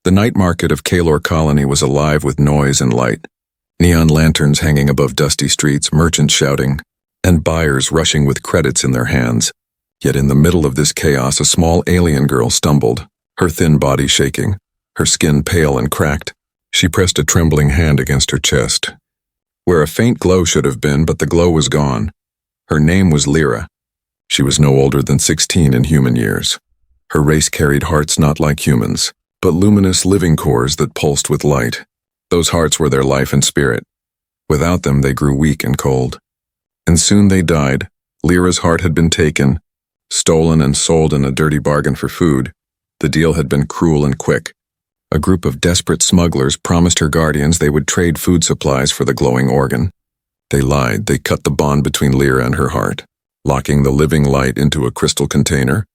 The night market of Kalor Colony was alive with noise and light. Neon lanterns hanging above dusty streets, merchants shouting, and buyers rushing with credits in their hands. Yet in the middle of this chaos, a small alien girl stumbled, her thin body shaking, her skin pale and cracked. She pressed a trembling hand against her chest, where a faint glow should have been, but the glow was gone. Her name was Lyra. She was no older than 16 in human years. Her race carried hearts not like humans, but luminous living cores that pulsed with light. Those hearts were their life and spirit. Without them, they grew weak and cold. And soon they died. Lyra's heart had been taken, stolen and sold in a dirty bargain for food. The deal had been cruel and quick. A group of desperate smugglers promised her guardians they would trade food supplies for the glowing organ. They lied. They cut the bond between Lyra and her heart, locking the living light into a crystal container.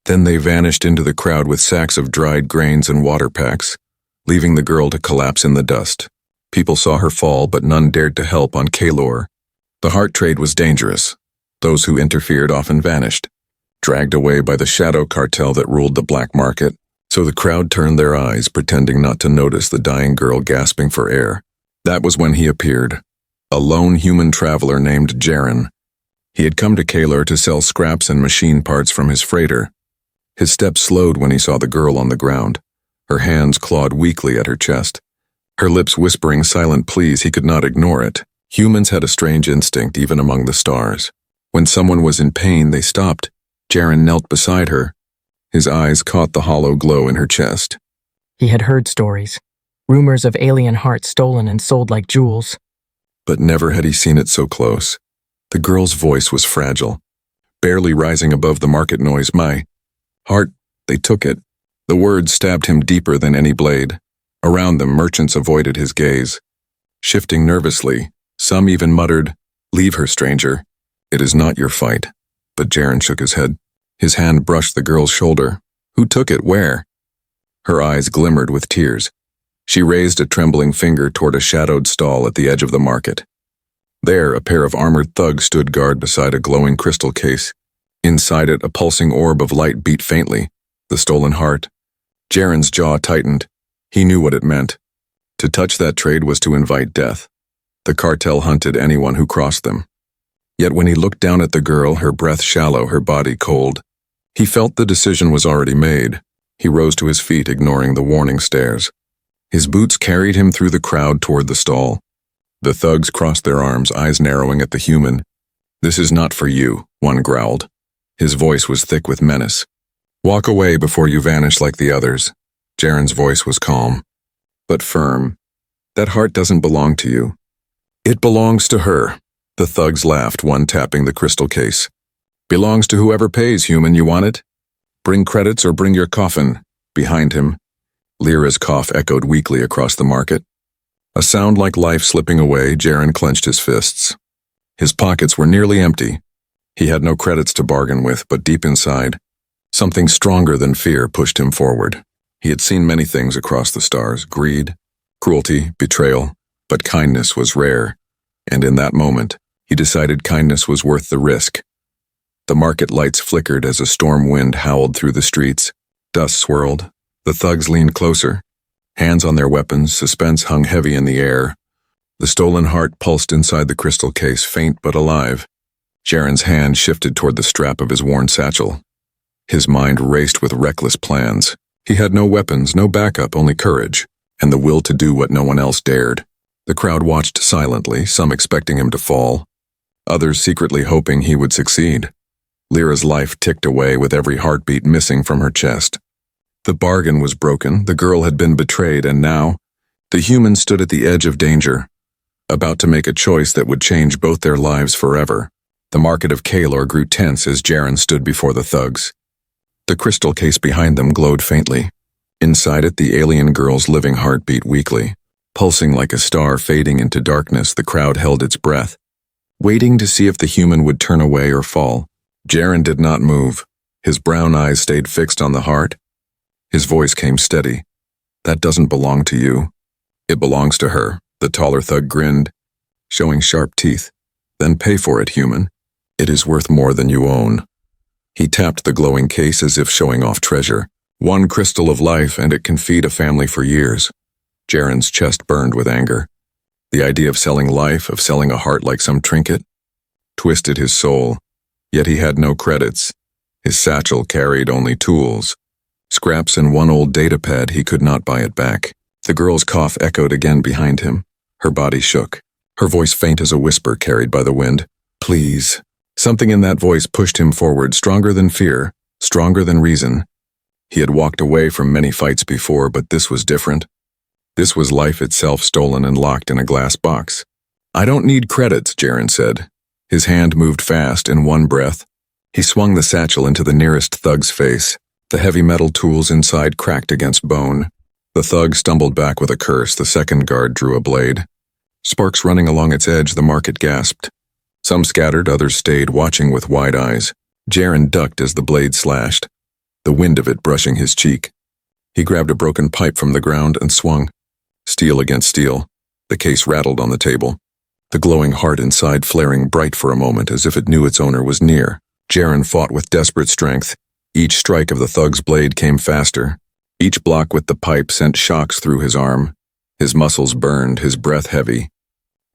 Then they vanished into the crowd with sacks of dried grains and water packs, leaving the girl to collapse in the dust. People saw her fall, but none dared to help on Kalor. The heart trade was dangerous. Those who interfered often vanished, dragged away by the shadow cartel that ruled the black market. So the crowd turned their eyes, pretending not to notice the dying girl gasping for air. That was when he appeared, a lone human traveler named Jaren. He had come to Kalor to sell scraps and machine parts from his freighter. His steps slowed when he saw the girl on the ground. Her hands clawed weakly at her chest, her lips whispering silent pleas. He could not ignore it. Humans had a strange instinct even among the stars. When someone was in pain, they stopped. Jaren knelt beside her. His eyes caught the hollow glow in her chest. He had heard stories, rumors of alien hearts stolen and sold like jewels. But never had he seen it so close. The girl's voice was fragile, barely rising above the market noise. My heart, they took it. The words stabbed him deeper than any blade. Around them, merchants avoided his gaze. Shifting nervously, some even muttered, "Leave her, stranger. It is not your fight." But Jaren shook his head. His hand brushed the girl's shoulder. Who took it? Where? Her eyes glimmered with tears. She raised a trembling finger toward a shadowed stall at the edge of the market. There, a pair of armored thugs stood guard beside a glowing crystal case. Inside it, a pulsing orb of light beat faintly. The stolen heart. Jaren's jaw tightened. He knew what it meant. To touch that trade was to invite death. The cartel hunted anyone who crossed them. Yet when he looked down at the girl, her breath shallow, her body cold, he felt the decision was already made. He rose to his feet, ignoring the warning stares. His boots carried him through the crowd toward the stall. The thugs crossed their arms, eyes narrowing at the human. "This is not for you," one growled. His voice was thick with menace. "Walk away before you vanish like the others." Jaren's voice was calm, but firm. "That heart doesn't belong to you. It belongs to her." The thugs laughed, one tapping the crystal case. "Belongs to whoever pays, human. You want it? Bring credits or bring your coffin." Behind him, Lyra's cough echoed weakly across the market. A sound like life slipping away. Jaren clenched his fists. His pockets were nearly empty. He had no credits to bargain with, but deep inside, something stronger than fear pushed him forward. He had seen many things across the stars: greed, cruelty, betrayal, but kindness was rare. And in that moment, he decided kindness was worth the risk. The market lights flickered as a storm wind howled through the streets. Dust swirled. The thugs leaned closer. Hands on their weapons, suspense hung heavy in the air. The stolen heart pulsed inside the crystal case, faint but alive. Jaren's hand shifted toward the strap of his worn satchel. His mind raced with reckless plans. He had no weapons, no backup, only courage, and the will to do what no one else dared. The crowd watched silently, some expecting him to fall, others secretly hoping he would succeed. Lyra's life ticked away with every heartbeat missing from her chest. The bargain was broken, the girl had been betrayed, and now, the human stood at the edge of danger, about to make a choice that would change both their lives forever. The market of Kalor grew tense as Jaren stood before the thugs. The crystal case behind them glowed faintly. Inside it, the alien girl's living heart beat weakly. Pulsing like a star fading into darkness, the crowd held its breath, waiting to see if the human would turn away or fall. Jaren did not move. His brown eyes stayed fixed on the heart. His voice came steady. "That doesn't belong to you. It belongs to her." The taller thug grinned, showing sharp teeth. "Then pay for it, human. It is worth more than you own." He tapped the glowing case as if showing off treasure. One crystal of life and it can feed a family for years. Jaren's chest burned with anger. The idea of selling life, of selling a heart like some trinket, twisted his soul. Yet he had no credits. His satchel carried only tools. Scraps and one old datapad. He could not buy it back. The girl's cough echoed again behind him. Her body shook. Her voice faint as a whisper carried by the wind. Please. Something in that voice pushed him forward, stronger than fear, stronger than reason. He had walked away from many fights before, but this was different. This was life itself stolen and locked in a glass box. I don't need credits, Jaren said. His hand moved fast in one breath. He swung the satchel into the nearest thug's face. The heavy metal tools inside cracked against bone. The thug stumbled back with a curse. The second guard drew a blade. Sparks running along its edge, the market gasped. Some scattered, others stayed, watching with wide eyes. Jaren ducked as the blade slashed, the wind of it brushing his cheek. He grabbed a broken pipe from the ground and swung. Steel against steel. The case rattled on the table. The glowing heart inside flaring bright for a moment as if it knew its owner was near. Jaren fought with desperate strength. Each strike of the thug's blade came faster. Each block with the pipe sent shocks through his arm. His muscles burned, his breath heavy.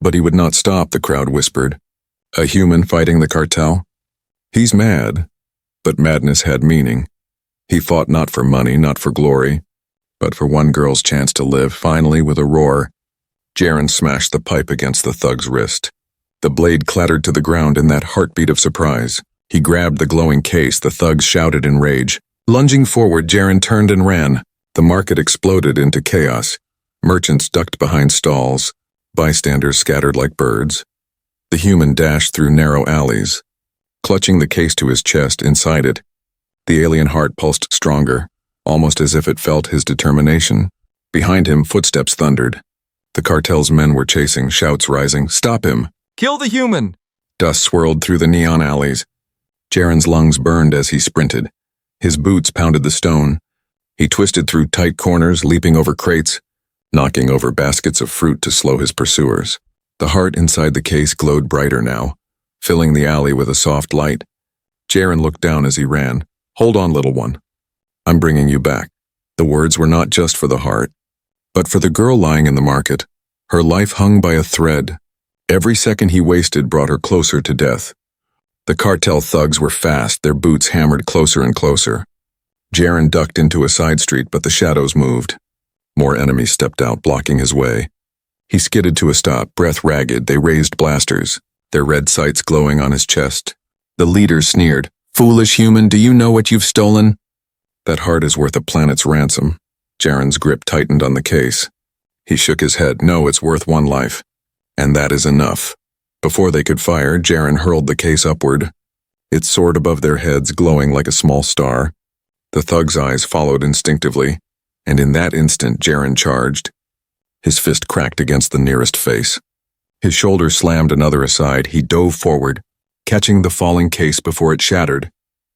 But he would not stop, the crowd whispered. A human fighting the cartel? He's mad. But madness had meaning. He fought not for money, not for glory, but for one girl's chance to live. Finally, with a roar, Jaren smashed the pipe against the thug's wrist. The blade clattered to the ground in that heartbeat of surprise. He grabbed the glowing case. The thugs shouted in rage. Lunging forward, Jaren turned and ran. The market exploded into chaos. Merchants ducked behind stalls. Bystanders scattered like birds. The human dashed through narrow alleys. Clutching the case to his chest, inside it, the alien heart pulsed stronger, almost as if it felt his determination. Behind him, footsteps thundered. The cartel's men were chasing, shouts rising. Stop him! Kill the human! Dust swirled through the neon alleys. Jaren's lungs burned as he sprinted. His boots pounded the stone. He twisted through tight corners, leaping over crates, knocking over baskets of fruit to slow his pursuers. The heart inside the case glowed brighter now, filling the alley with a soft light. Jaren looked down as he ran. Hold on, little one. I'm bringing you back. The words were not just for the heart, but for the girl lying in the market. Her life hung by a thread. Every second he wasted brought her closer to death. The cartel thugs were fast, their boots hammered closer and closer. Jaren ducked into a side street, but the shadows moved. More enemies stepped out, blocking his way. He skidded to a stop, breath ragged. They raised blasters, their red sights glowing on his chest. The leader sneered. Foolish human, do you know what you've stolen? That heart is worth a planet's ransom. Jaren's grip tightened on the case. He shook his head. No, it's worth one life. And that is enough. Before they could fire, Jaren hurled the case upward. It soared above their heads, glowing like a small star. The thug's eyes followed instinctively, and in that instant Jaren charged. His fist cracked against the nearest face. His shoulder slammed another aside. He dove forward, catching the falling case before it shattered.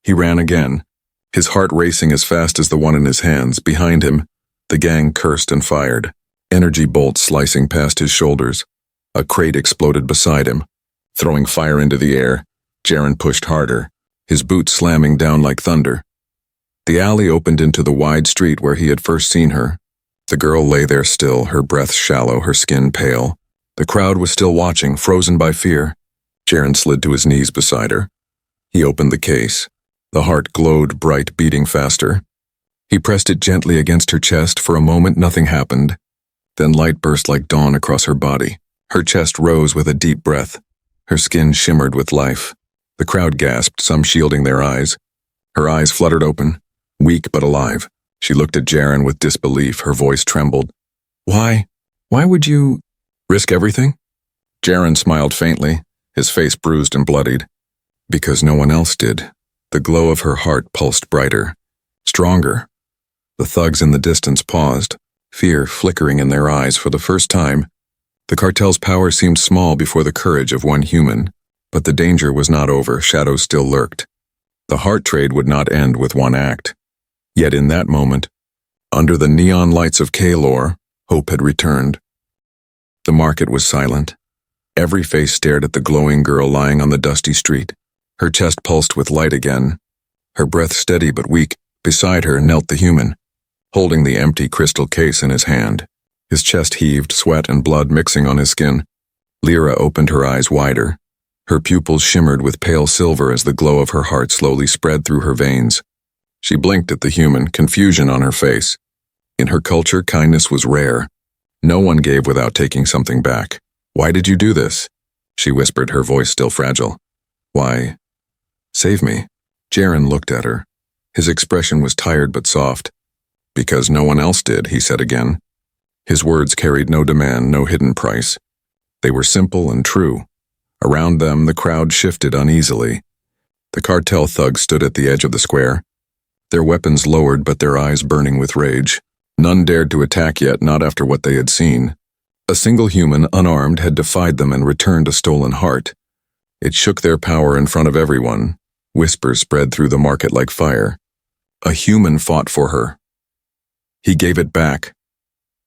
He ran again, his heart racing as fast as the one in his hands. Behind him, the gang cursed and fired, energy bolts slicing past his shoulders. A crate exploded beside him. Throwing fire into the air, Jaren pushed harder, his boots slamming down like thunder. The alley opened into the wide street where he had first seen her. The girl lay there still, her breath shallow, her skin pale. The crowd was still watching, frozen by fear. Jaren slid to his knees beside her. He opened the case. The heart glowed bright, beating faster. He pressed it gently against her chest. For a moment, nothing happened. Then light burst like dawn across her body. Her chest rose with a deep breath. Her skin shimmered with life. The crowd gasped, some shielding their eyes. Her eyes fluttered open, weak but alive. She looked at Jaren with disbelief. Her voice trembled. Why would you risk everything? Jaren smiled faintly, his face bruised and bloodied. Because no one else did. The glow of her heart pulsed brighter, stronger. The thugs in the distance paused, fear flickering in their eyes for the first time. The cartel's power seemed small before the courage of one human, but the danger was not over. Shadows still lurked. The heart trade would not end with one act. Yet in that moment, under the neon lights of Kaelor, hope had returned. The market was silent. Every face stared at the glowing girl lying on the dusty street. Her chest pulsed with light again, her breath steady but weak. Beside her knelt the human, holding the empty crystal case in his hand. His chest heaved, sweat and blood mixing on his skin. Lyra opened her eyes wider. Her pupils shimmered with pale silver as the glow of her heart slowly spread through her veins. She blinked at the human, confusion on her face. In her culture, kindness was rare. No one gave without taking something back. "Why did you do this?" she whispered, her voice still fragile. "Why, save me." Jaren looked at her. His expression was tired but soft. "Because no one else did," he said again. His words carried no demand, no hidden price. They were simple and true. Around them, the crowd shifted uneasily. The cartel thugs stood at the edge of the square, their weapons lowered but their eyes burning with rage. None dared to attack yet, not after what they had seen. A single human, unarmed, had defied them and returned a stolen heart. It shook their power in front of everyone. Whispers spread through the market like fire. A human fought for her. He gave it back.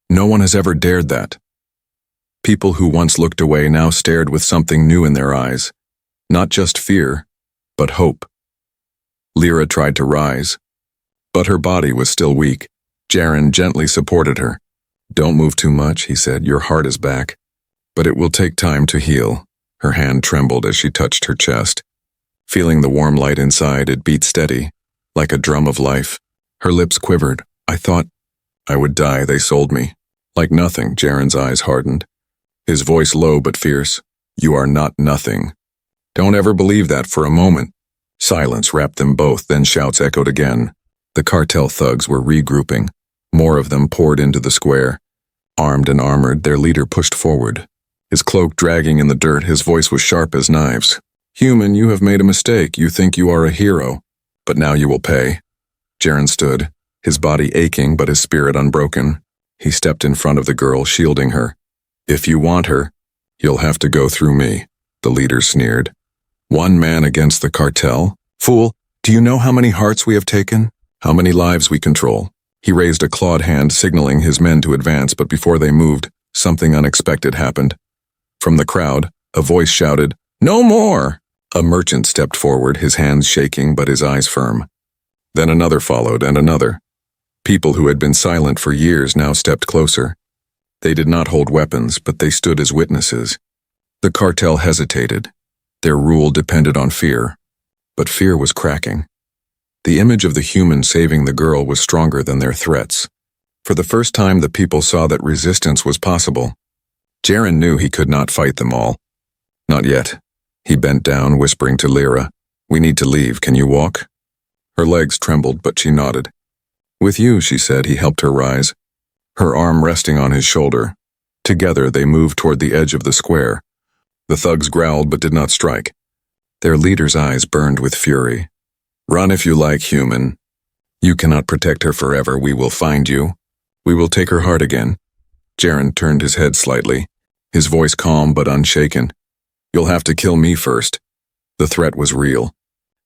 No one has ever dared that. People who once looked away now stared with something new in their eyes. Not just fear, but hope. Lyra tried to rise, but her body was still weak. Jaren gently supported her. "Don't move too much," he said. "Your heart is back. But it will take time to heal." Her hand trembled as she touched her chest. Feeling the warm light inside, it beat steady, like a drum of life. Her lips quivered. "I thought I would die. They sold me." Like nothing, Jaren's eyes hardened. His voice low but fierce. "You are not nothing. Don't ever believe that for a moment." Silence wrapped them both, then shouts echoed again. The cartel thugs were regrouping. More of them poured into the square. Armed and armored, their leader pushed forward. His cloak dragging in the dirt, his voice was sharp as knives. "Human, you have made a mistake. You think you are a hero. But now you will pay." Jaren stood, his body aching but his spirit unbroken. He stepped in front of the girl, shielding her. "If you want her, you'll have to go through me," the leader sneered. "One man against the cartel? Fool, do you know how many hearts we have taken? How many lives we control?" He raised a clawed hand, signaling his men to advance, but before they moved, something unexpected happened. From the crowd, a voice shouted, "No more!" A merchant stepped forward, his hands shaking but his eyes firm. Then another followed, and another. People who had been silent for years now stepped closer. They did not hold weapons, but they stood as witnesses. The cartel hesitated. Their rule depended on fear, but fear was cracking. The image of the human saving the girl was stronger than their threats. For the first time, the people saw that resistance was possible. Jaren knew he could not fight them all. Not yet. He bent down, whispering to Lyra, "We need to leave. Can you walk?" Her legs trembled, but she nodded. "With you," she said. He helped her rise, her arm resting on his shoulder. Together, they moved toward the edge of the square. The thugs growled but did not strike. Their leader's eyes burned with fury. "Run if you like, human. You cannot protect her forever. We will find you. We will take her heart again." Jaren turned his head slightly, his voice calm but unshaken. "You'll have to kill me first." The threat was real,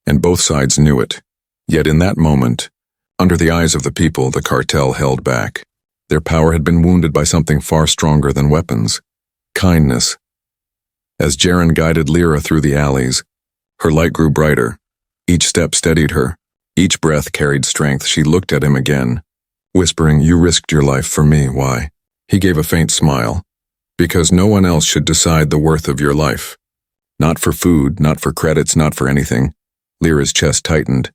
and both sides knew it. Yet in that moment, under the eyes of the people, the cartel held back. Their power had been wounded by something far stronger than weapons: kindness. As Jaren guided Lyra through the alleys, her light grew brighter. Each step steadied her. Each breath carried strength. She looked at him again, whispering, "You risked your life for me. Why?" He gave a faint smile. "Because no one else should decide the worth of your life. Not for food, not for credits, not for anything." Lyra's chest tightened.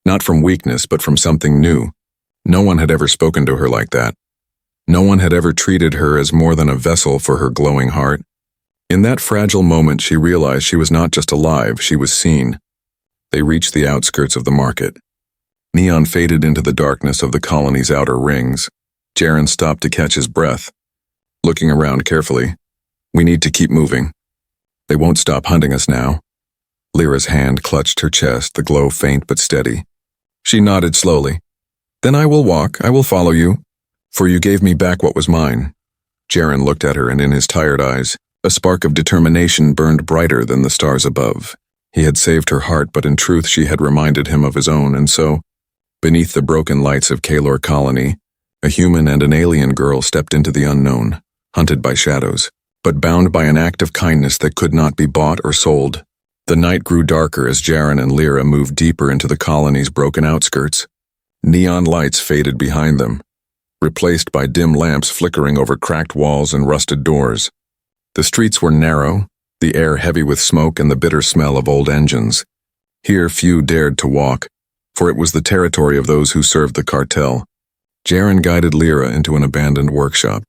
Not from weakness, but from something new. No one had ever spoken to her like that. No one had ever treated her as more than a vessel for her glowing heart. In that fragile moment, she realized she was not just alive, she was seen. They reached the outskirts of the market. Neon faded into the darkness of the colony's outer rings. Jaren stopped to catch his breath, looking around carefully. "We need to keep moving. They won't stop hunting us now." Lyra's hand clutched her chest, the glow faint but steady. She nodded slowly. "Then I will walk. I will follow you, for you gave me back what was mine." Jaren looked at her, and in his tired eyes, a spark of determination burned brighter than the stars above. He had saved her heart, but in truth she had reminded him of his own, and so, beneath the broken lights of Kalor Colony, a human and an alien girl stepped into the unknown, hunted by shadows, but bound by an act of kindness that could not be bought or sold. The night grew darker as Jaren and Lyra moved deeper into the colony's broken outskirts. Neon lights faded behind them, replaced by dim lamps flickering over cracked walls and rusted doors. The streets were narrow, the air heavy with smoke and the bitter smell of old engines. Here few dared to walk, for it was the territory of those who served the cartel. Jaren guided Lyra into an abandoned workshop.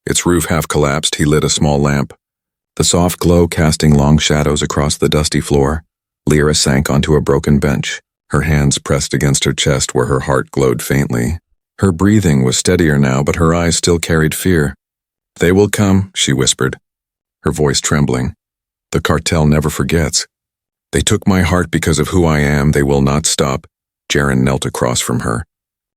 Its roof half collapsed, he lit a small lamp. The soft glow casting long shadows across the dusty floor. Lyra sank onto a broken bench, her hands pressed against her chest where her heart glowed faintly. Her breathing was steadier now, but her eyes still carried fear. "They will come," she whispered, her voice trembling. "The cartel never forgets. They took my heart because of who I am. They will not stop." Jaren knelt across from her,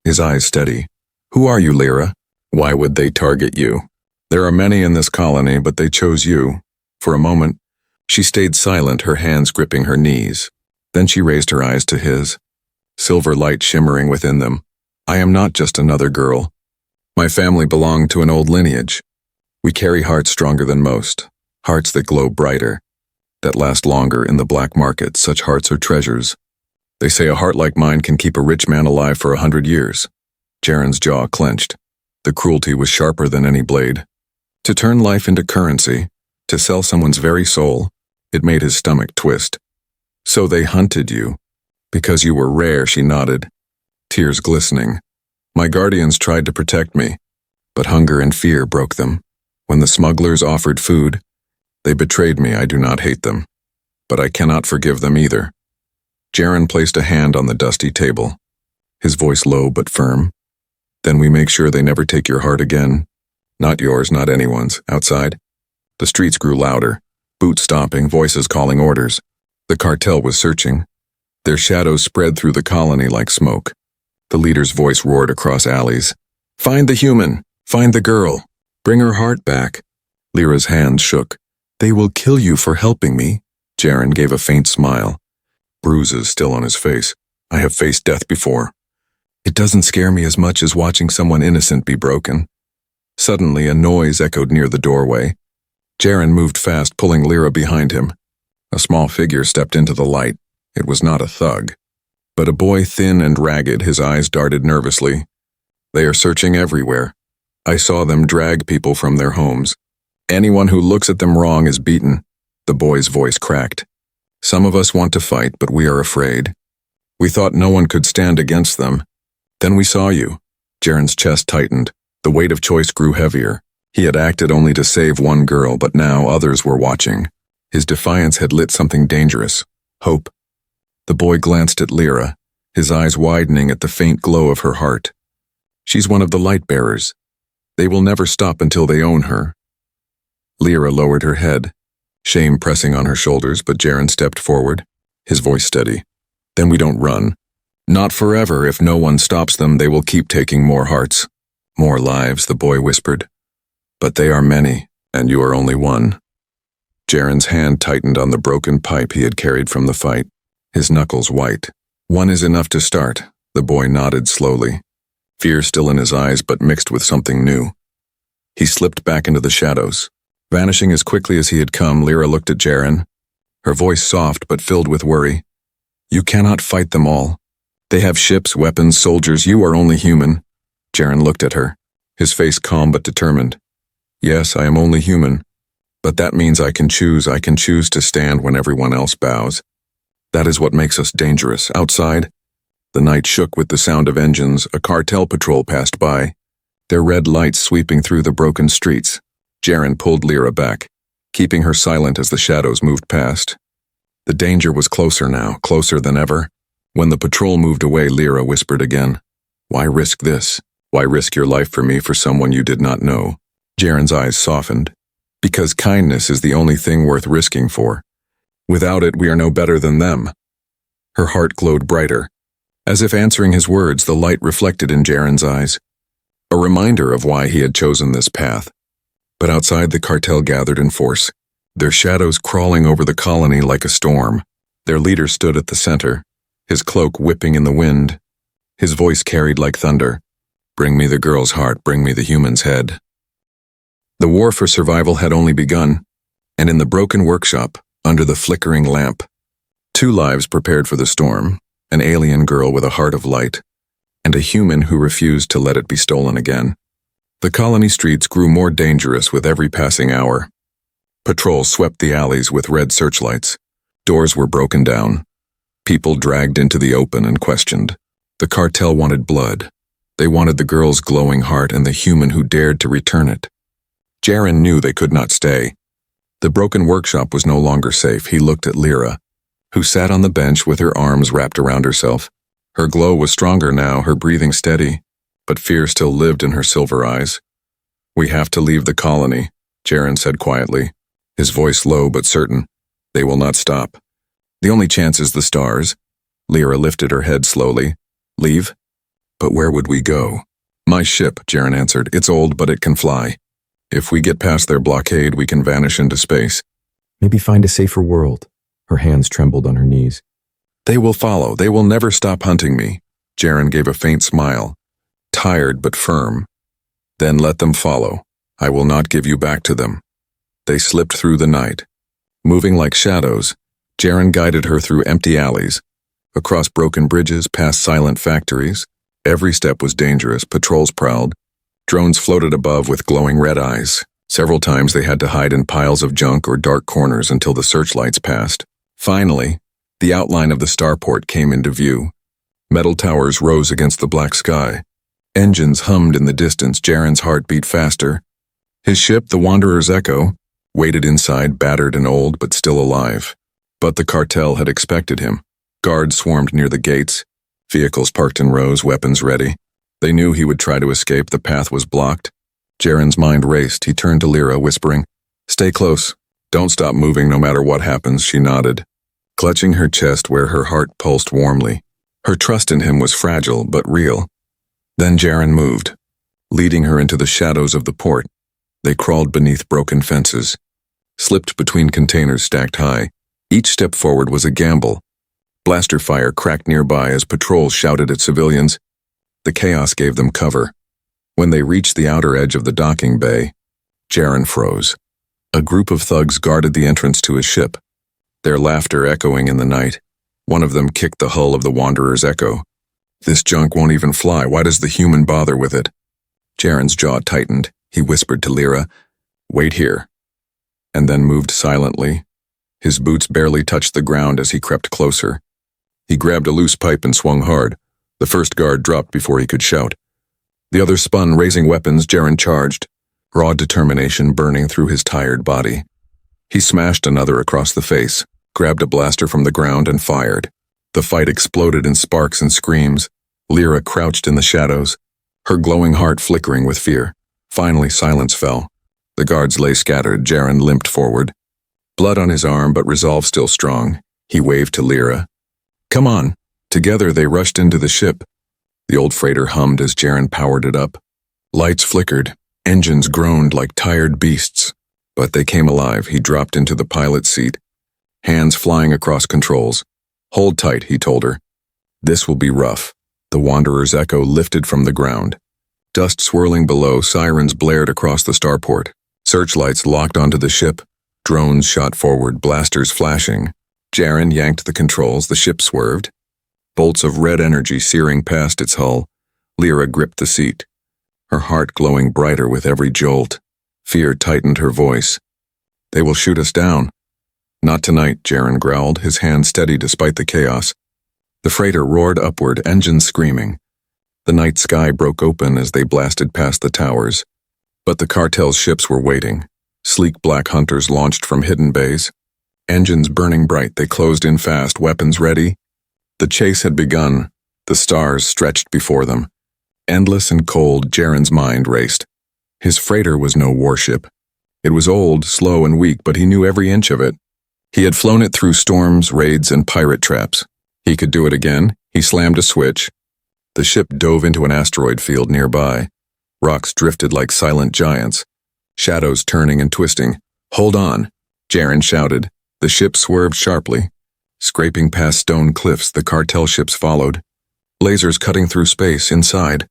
his eyes steady. "Who are you, Lyra? Why would they target you? There are many in this colony, but they chose you." For a moment, she stayed silent, her hands gripping her knees. Then she raised her eyes to his, silver light shimmering within them. "I am not just another girl. My family belonged to an old lineage. We carry hearts stronger than most, hearts that glow brighter, that last longer in the black market. Such hearts are treasures. They say a heart like mine can keep a rich man alive for 100 years. Jaren's jaw clenched. The cruelty was sharper than any blade. To turn life into currency, to sell someone's very soul, it made his stomach twist. "So they hunted you. Because you were rare," she nodded, tears glistening. "My guardians tried to protect me, but hunger and fear broke them. When the smugglers offered food, they betrayed me. I do not hate them, but I cannot forgive them either." Jaren placed a hand on the dusty table, his voice low but firm. "Then we make sure they never take your heart again. Not yours, not anyone's." Outside, the streets grew louder, boots stomping, voices calling orders. The cartel was searching. Their shadows spread through the colony like smoke. The leader's voice roared across alleys. "Find the human! Find the girl! Bring her heart back!" Lyra's hands shook. "They will kill you for helping me." Jaren gave a faint smile, bruises still on his face. "I have faced death before. It doesn't scare me as much as watching someone innocent be broken." Suddenly, a noise echoed near the doorway. Jaren moved fast, pulling Lyra behind him. A small figure stepped into the light. It was not a thug, but a boy thin and ragged. His eyes darted nervously. "They are searching everywhere. I saw them drag people from their homes. Anyone who looks at them wrong is beaten." The boy's voice cracked. "Some of us want to fight, but we are afraid. We thought no one could stand against them. Then we saw you." Jaren's chest tightened. The weight of choice grew heavier. He had acted only to save one girl, but now others were watching. His defiance had lit something dangerous. Hope. The boy glanced at Lyra, his eyes widening at the faint glow of her heart. "She's one of the light bearers. They will never stop until they own her." Lyra lowered her head, shame pressing on her shoulders, but Jaren stepped forward, his voice steady. "Then we don't run. Not forever. If no one stops them, they will keep taking more hearts. More lives," the boy whispered. "But they are many, and you are only one." Jaren's hand tightened on the broken pipe he had carried from the fight, his knuckles white. "One is enough to start," the boy nodded slowly, fear still in his eyes but mixed with something new. He slipped back into the shadows. Vanishing as quickly as he had come, Lyra looked at Jaren, her voice soft but filled with worry. "You cannot fight them all. They have ships, weapons, soldiers. You are only human." Jaren looked at her, his face calm but determined. "Yes, I am only human, but that means I can choose. I can choose to stand when everyone else bows. That is what makes us dangerous." Outside, the night shook with the sound of engines. A cartel patrol passed by, their red lights sweeping through the broken streets. Jaren pulled Lyra back, keeping her silent as the shadows moved past. The danger was closer now, closer than ever. When the patrol moved away, Lyra whispered again, "Why risk this? Why risk your life for me, for someone you did not know?" Jaren's eyes softened. "Because kindness is the only thing worth risking for. Without it, we are no better than them." Her heart glowed brighter. As if answering his words, the light reflected in Jaren's eyes, a reminder of why he had chosen this path. But outside, the cartel gathered in force, their shadows crawling over the colony like a storm. Their leader stood at the center, his cloak whipping in the wind. His voice carried like thunder. "Bring me the girl's heart, bring me the human's head." The war for survival had only begun, and in the broken workshop, under the flickering lamp, two lives prepared for the storm, an alien girl with a heart of light, and a human who refused to let it be stolen again. The colony streets grew more dangerous with every passing hour. Patrols swept the alleys with red searchlights. Doors were broken down. People dragged into the open and questioned. The cartel wanted blood. They wanted the girl's glowing heart and the human who dared to return it. Jaren knew they could not stay. The broken workshop was no longer safe. He looked at Lyra, who sat on the bench with her arms wrapped around herself. Her glow was stronger now, her breathing steady, but fear still lived in her silver eyes. "We have to leave the colony," Jaren said quietly, his voice low but certain. "They will not stop. The only chance is the stars." Lyra lifted her head slowly. "Leave? But where would we go?" "My ship," Jaren answered. "It's old, but it can fly. If we get past their blockade, we can vanish into space." "Maybe find a safer world." Her hands trembled on her knees. "They will follow. They will never stop hunting me." Jaren gave a faint smile, tired but firm. "Then let them follow. I will not give you back to them." They slipped through the night. Moving like shadows, Jaren guided her through empty alleys, across broken bridges, past silent factories. Every step was dangerous. Patrols prowled. Drones floated above with glowing red eyes. Several times they had to hide in piles of junk or dark corners until the searchlights passed. Finally, the outline of the starport came into view. Metal towers rose against the black sky. Engines hummed in the distance. Jaren's heart beat faster. His ship, the Wanderer's Echo, waited inside, battered and old, but still alive. But the cartel had expected him. Guards swarmed near the gates. Vehicles parked in rows, weapons ready. They knew he would try to escape. The path was blocked. Jaren's mind raced. He turned to Lyra, whispering, "Stay close. Don't stop moving no matter what happens." She nodded, clutching her chest where her heart pulsed warmly. Her trust in him was fragile but real. Then Jaren moved, leading her into the shadows of the port. They crawled beneath broken fences, slipped between containers stacked high. Each step forward was a gamble. Blaster fire cracked nearby as patrols shouted at civilians. The chaos gave them cover. When they reached the outer edge of the docking bay, Jaren froze. A group of thugs guarded the entrance to his ship, their laughter echoing in the night. One of them kicked the hull of the Wanderer's Echo. "This junk won't even fly. Why does the human bother with it?" Jaren's jaw tightened. He whispered to Lyra, "Wait here," and then moved silently. His boots barely touched the ground as he crept closer. He grabbed a loose pipe and swung hard. The first guard dropped before he could shout. The others spun, raising weapons. Jaren charged, raw determination burning through his tired body. He smashed another across the face, grabbed a blaster from the ground and fired. The fight exploded in sparks and screams. Lyra crouched in the shadows, her glowing heart flickering with fear. Finally, silence fell. The guards lay scattered. Jaren limped forward, blood on his arm but resolve still strong. He waved to Lyra. "Come on." Together they rushed into the ship. The old freighter hummed as Jaren powered it up. Lights flickered, engines groaned like tired beasts. But they came alive. He dropped into the pilot's seat, hands flying across controls. "Hold tight," he told her. "This will be rough." The Wanderer's Echo lifted from the ground. Dust swirling below, sirens blared across the starport. Searchlights locked onto the ship. Drones shot forward, blasters flashing. Jaren yanked the controls. The ship swerved, bolts of red energy searing past its hull. Lyra gripped the seat, her heart glowing brighter with every jolt. Fear tightened her voice. "They will shoot us down." "Not tonight," Jaren growled, his hand steady despite the chaos. The freighter roared upward, engines screaming. The night sky broke open as they blasted past the towers. But the cartel's ships were waiting. Sleek black hunters launched from hidden bays. Engines burning bright, they closed in fast, weapons ready. The chase had begun. The stars stretched before them. Endless and cold, Jaren's mind raced. His freighter was no warship. It was old, slow, and weak, but he knew every inch of it. He had flown it through storms, raids, and pirate traps. He could do it again. He slammed a switch. The ship dove into an asteroid field nearby. Rocks drifted like silent giants, shadows turning and twisting. "Hold on," Jaren shouted. The ship swerved sharply. Scraping past stone cliffs, the cartel ships followed. Lasers cutting through space inside.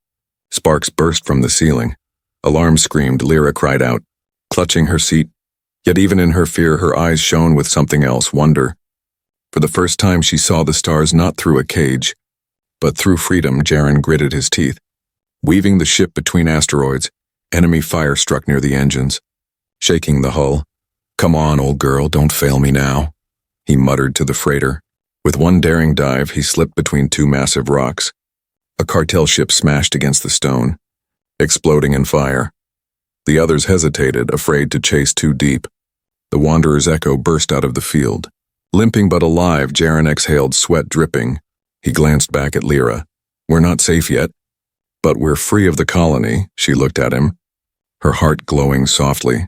Sparks burst from the ceiling. Alarm screamed. Lyra cried out, clutching her seat. Yet even in her fear, her eyes shone with something else, wonder. For the first time, she saw the stars not through a cage, But through freedom, Jaren gritted his teeth. Weaving the ship between asteroids, enemy fire struck near the engines. Shaking the hull. "Come on, old girl, don't fail me now," he muttered to the freighter. With one daring dive, he slipped between two massive rocks. A cartel ship smashed against the stone, exploding in fire. The others hesitated, afraid to chase too deep. The Wanderer's echo burst out of the field. Limping but alive, Jaren exhaled, sweat dripping. He glanced back at Lyra. "We're not safe yet, but we're free of the colony," she looked at him, her heart glowing softly.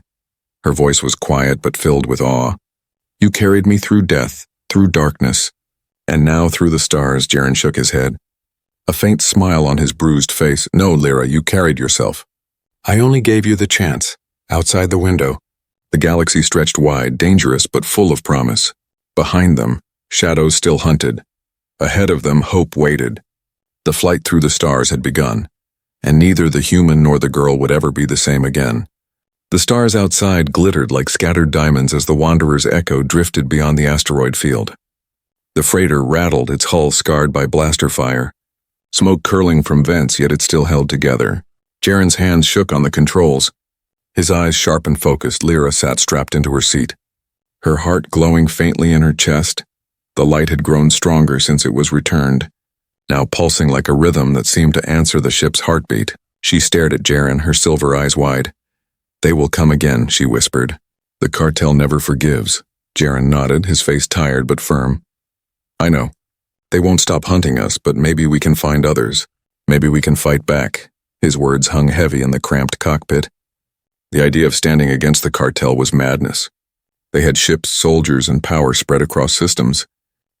Her voice was quiet but filled with awe. "You carried me through death, through darkness, and now through the stars." Jaren shook his head, a faint smile on his bruised face. "No, Lyra, you carried yourself. I only gave you the chance." Outside the window, the galaxy stretched wide, dangerous but full of promise. Behind them, shadows still hunted. Ahead of them, hope waited. The flight through the stars had begun, and neither the human nor the girl would ever be the same again. The stars outside glittered like scattered diamonds as the Wanderer's echo drifted beyond the asteroid field. The freighter rattled, its hull scarred by blaster fire. Smoke curling from vents, yet it still held together. Jaren's hands shook on the controls. His eyes sharp and focused, Lyra sat strapped into her seat, her heart glowing faintly in her chest. The light had grown stronger since it was returned, now pulsing like a rhythm that seemed to answer the ship's heartbeat. She stared at Jaren, her silver eyes wide. "They will come again," she whispered. "The cartel never forgives." Jaren nodded, his face tired but firm. "I know. They won't stop hunting us, but maybe we can find others. Maybe we can fight back." His words hung heavy in the cramped cockpit. The idea of standing against the cartel was madness. They had ships, soldiers, and power spread across systems.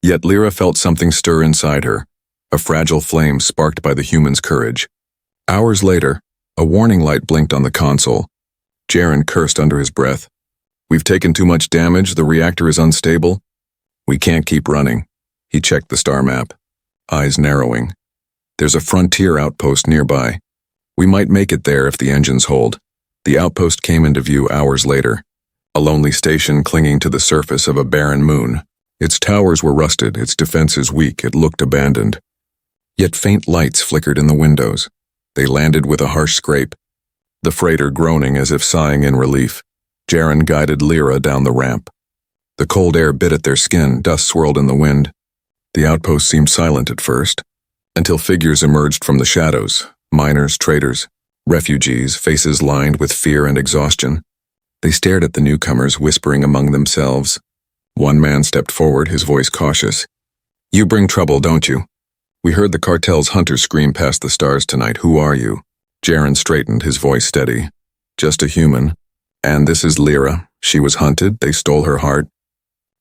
Yet Lyra felt something stir inside her, a fragile flame sparked by the human's courage. Hours later, a warning light blinked on the console. Jaren cursed under his breath. "We've taken too much damage, the reactor is unstable. We can't keep running." He checked the star map, eyes narrowing. "There's a frontier outpost nearby. We might make it there if the engines hold." The outpost came into view hours later, a lonely station clinging to the surface of a barren moon. Its towers were rusted, its defenses weak, it looked abandoned. Yet faint lights flickered in the windows. They landed with a harsh scrape, the freighter groaning as if sighing in relief. Jaren guided Lyra down the ramp. The cold air bit at their skin, dust swirled in the wind. The outpost seemed silent at first, until figures emerged from the shadows, miners, traders, refugees, faces lined with fear and exhaustion. They stared at the newcomers, whispering among themselves. One man stepped forward, his voice cautious. "You bring trouble, don't you? We heard the cartel's hunters scream past the stars tonight. Who are you?" Jaren straightened, his voice steady. "Just a human. And this is Lyra. She was hunted, they stole her heart."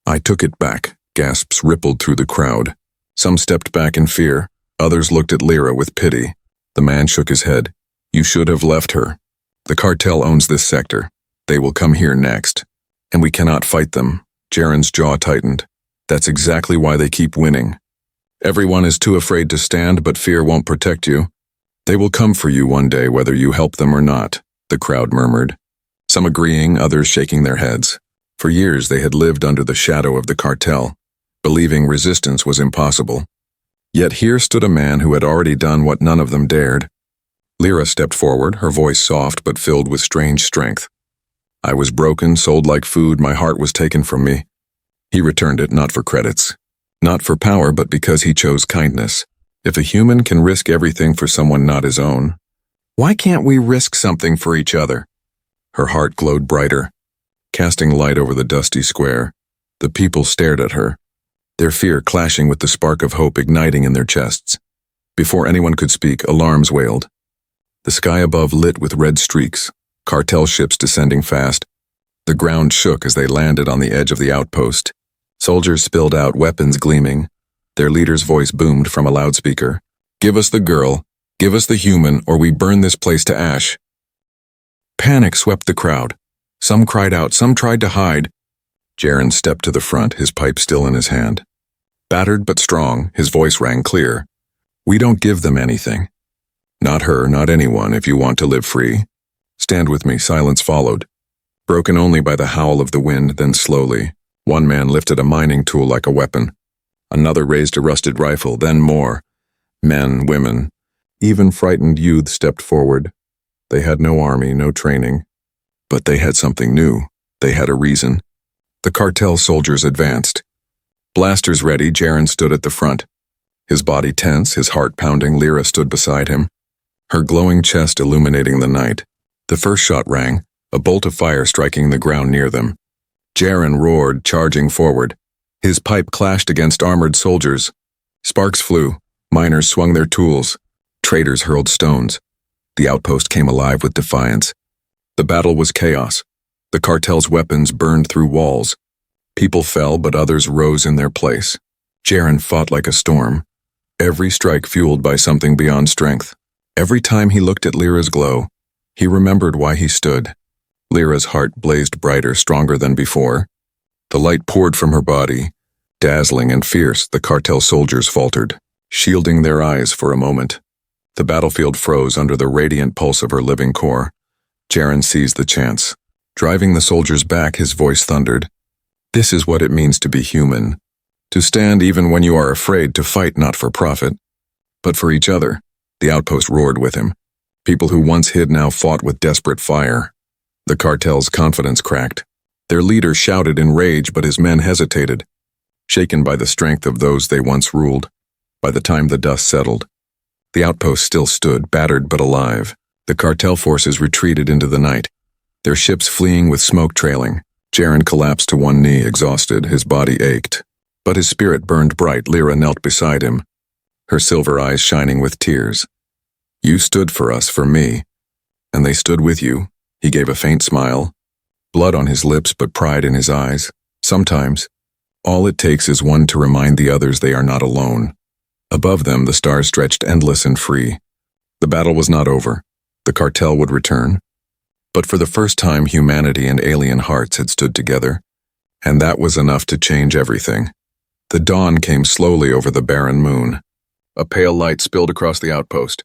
"I took it back." Gasps rippled through the crowd. Some stepped back in fear, others looked at Lyra with pity. The man shook his head. "You should have left her. The cartel owns this sector. They will come here next. And we cannot fight them." Jaren's jaw tightened. "That's exactly why they keep winning. Everyone is too afraid to stand, but fear won't protect you. They will come for you one day, whether you help them or not," the crowd murmured. Some agreeing, others shaking their heads. For years they had lived under the shadow of the cartel, believing resistance was impossible. Yet here stood a man who had already done what none of them dared. Lyra stepped forward, her voice soft but filled with strange strength. "I was broken, sold like food, my heart was taken from me." He returned it, not for credits, not for power, but because he chose kindness. If a human can risk everything for someone not his own, why can't we risk something for each other? Her heart glowed brighter, casting light over the dusty square. The people stared at her, their fear clashing with the spark of hope igniting in their chests. Before anyone could speak, alarms wailed. The sky above lit with red streaks, cartel ships descending fast. The ground shook as they landed on the edge of the outpost. Soldiers spilled out, weapons gleaming. Their leader's voice boomed from a loudspeaker. "Give us the girl, give us the human, or we burn this place to ash." Panic swept the crowd. Some cried out, some tried to hide. Jaren stepped to the front, his pipe still in his hand. Battered but strong, his voice rang clear. "We don't give them anything. Not her, not anyone, if you want to live free. Stand with me." Silence followed, broken only by the howl of the wind. Then slowly, one man lifted a mining tool like a weapon. Another raised a rusted rifle, then more. Men, women, even frightened youth stepped forward. They had no army, no training. But they had something new. They had a reason. The cartel soldiers advanced. Blasters ready, Jaren stood at the front. His body tense, his heart pounding, Lyra stood beside him, her glowing chest illuminating the night. The first shot rang, a bolt of fire striking the ground near them. Jaren roared, charging forward. His pipe clashed against armored soldiers. Sparks flew. Miners swung their tools. Traders hurled stones. The outpost came alive with defiance. The battle was chaos. The cartel's weapons burned through walls. People fell, but others rose in their place. Jaren fought like a storm. Every strike fueled by something beyond strength. Every time he looked at Lyra's glow, he remembered why he stood. Lyra's heart blazed brighter, stronger than before. The light poured from her body. Dazzling and fierce, the cartel soldiers faltered, shielding their eyes for a moment. The battlefield froze under the radiant pulse of her living core. Jaren seized the chance. Driving the soldiers back, his voice thundered. This is what it means to be human. To stand even when you are afraid, to fight not for profit, but for each other. The outpost roared with him. People who once hid now fought with desperate fire. The cartel's confidence cracked. Their leader shouted in rage, but his men hesitated, shaken by the strength of those they once ruled. By the time the dust settled, the outpost still stood, battered but alive. The cartel forces retreated into the night, their ships fleeing with smoke trailing. Jaren collapsed to one knee, exhausted, his body ached. But his spirit burned bright. Lyra knelt beside him, her silver eyes shining with tears. You stood for us, for me, and they stood with you. He gave a faint smile, blood on his lips but pride in his eyes. Sometimes, all it takes is one to remind the others they are not alone. Above them, the stars stretched endless and free. The battle was not over. The cartel would return. But for the first time, humanity and alien hearts had stood together, and that was enough to change everything. The dawn came slowly over the barren moon. A pale light spilled across the outpost,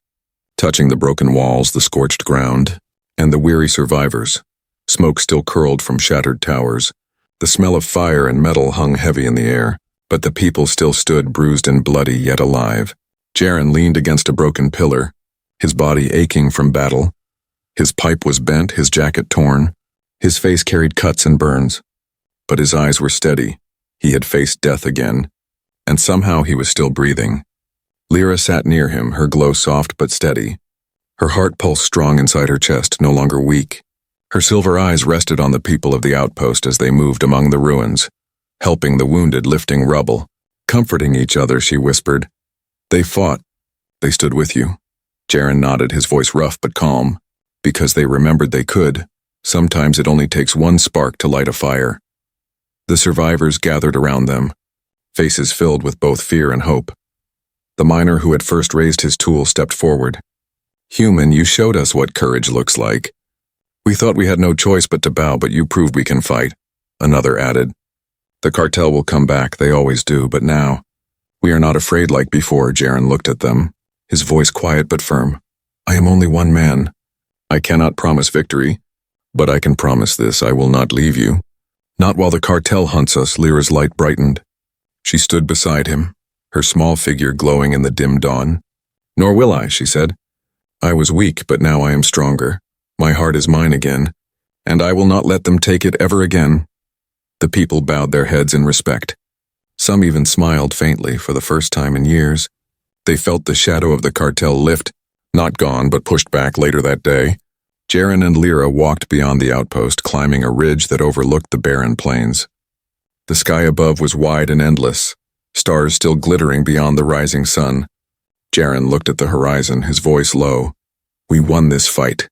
touching the broken walls, the scorched ground, and the weary survivors. Smoke still curled from shattered towers. The smell of fire and metal hung heavy in the air, but the people still stood, bruised and bloody, yet alive. Jaren leaned against a broken pillar, his body aching from battle. His pipe was bent, his jacket torn. His face carried cuts and burns. But his eyes were steady. He had faced death again, and somehow he was still breathing. Lyra sat near him, her glow soft but steady. Her heart pulsed strong inside her chest, no longer weak. Her silver eyes rested on the people of the outpost as they moved among the ruins, helping the wounded, lifting rubble, comforting each other, she whispered. They fought. They stood with you. Jaren nodded, his voice rough but calm. Because they remembered they could. Sometimes it only takes one spark to light a fire. The survivors gathered around them, faces filled with both fear and hope. The miner who had first raised his tool stepped forward. Human, you showed us what courage looks like. We thought we had no choice but to bow, but you proved we can fight. Another added. The cartel will come back, they always do, but now, we are not afraid like before. Jaren looked at them, his voice quiet but firm. I am only one man. I cannot promise victory, but I can promise this, I will not leave you. Not while the cartel hunts us. Lyra's light brightened. She stood beside him, her small figure glowing in the dim dawn. Nor will I, she said. I was weak, but now I am stronger. My heart is mine again, and I will not let them take it ever again. The people bowed their heads in respect. Some even smiled faintly for the first time in years. They felt the shadow of the cartel lift, not gone but pushed back later that day. Jaren and Lyra walked beyond the outpost, climbing a ridge that overlooked the barren plains. The sky above was wide and endless, stars still glittering beyond the rising sun. Jaren looked at the horizon, his voice low. We won this fight.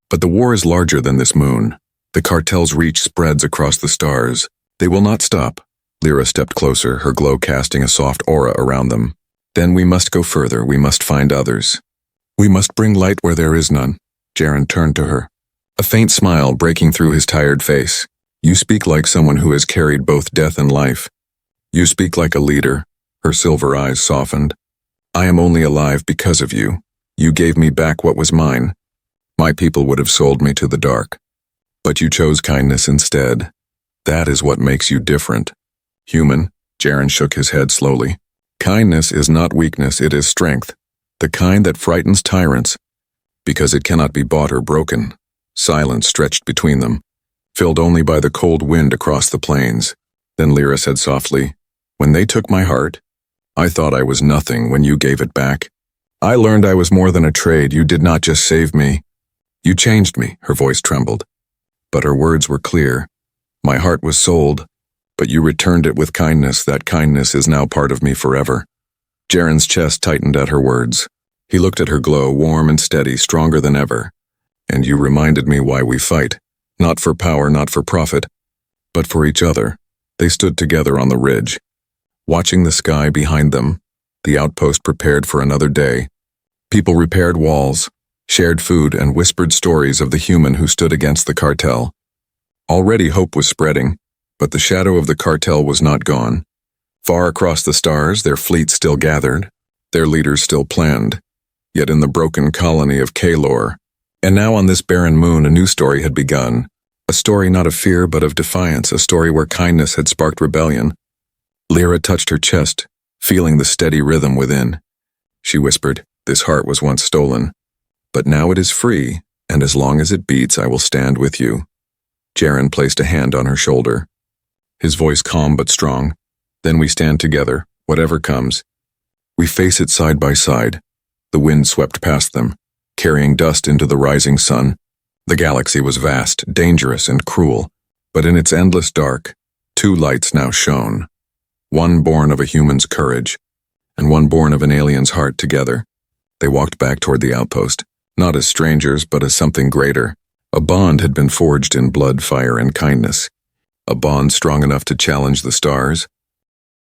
But the war is larger than this moon. The cartel's reach spreads across the stars. They will not stop. Lyra stepped closer, her glow casting a soft aura around them. Then we must go further. We must find others. We must bring light where there is none. Jaren turned to her, a faint smile breaking through his tired face. You speak like someone who has carried both death and life. You speak like a leader. Her silver eyes softened. I am only alive because of you. You gave me back what was mine. My people would have sold me to the dark. But you chose kindness instead. That is what makes you different. Human, Jaren shook his head slowly. Kindness is not weakness, it is strength. the kind that frightens tyrants, because it cannot be bought or broken. Silence stretched between them, filled only by the cold wind across the plains. Then Lyra said softly, "When they took my heart, I thought I was nothing when you gave it back. I learned I was more than a trade. You did not just save me. You changed me." Her voice trembled, but her words were clear. "My heart was sold, but you returned it with kindness. That kindness is now part of me forever." Jaren's chest tightened at her words. He looked at her glow, warm and steady, stronger than ever. "And you reminded me why we fight. Not for power, not for profit, but for each other." They stood together on the ridge, watching the sky behind them. The outpost prepared for another day. People repaired walls, shared food, and whispered stories of the human who stood against the cartel. Already hope was spreading, but the shadow of the cartel was not gone. Far across the stars, their fleet still gathered, their leaders still planned. Yet in the broken colony of Kalor, and now on this barren moon, a new story had begun. A story not of fear but of defiance, a story where kindness had sparked rebellion. Lyra touched her chest, feeling the steady rhythm within. She whispered, "This heart was once stolen, but now it is free, and as long as it beats, I will stand with you." Jaren placed a hand on her shoulder, his voice calm but strong. "Then we stand together, whatever comes. We face it side by side." The wind swept past them, carrying dust into the rising sun. The galaxy was vast, dangerous, and cruel, but in its endless dark, two lights now shone. One born of a human's courage, and one born of an alien's heart. Together, they walked back toward the outpost, not as strangers, but as something greater. A bond had been forged in blood, fire, and kindness. A bond strong enough to challenge the stars,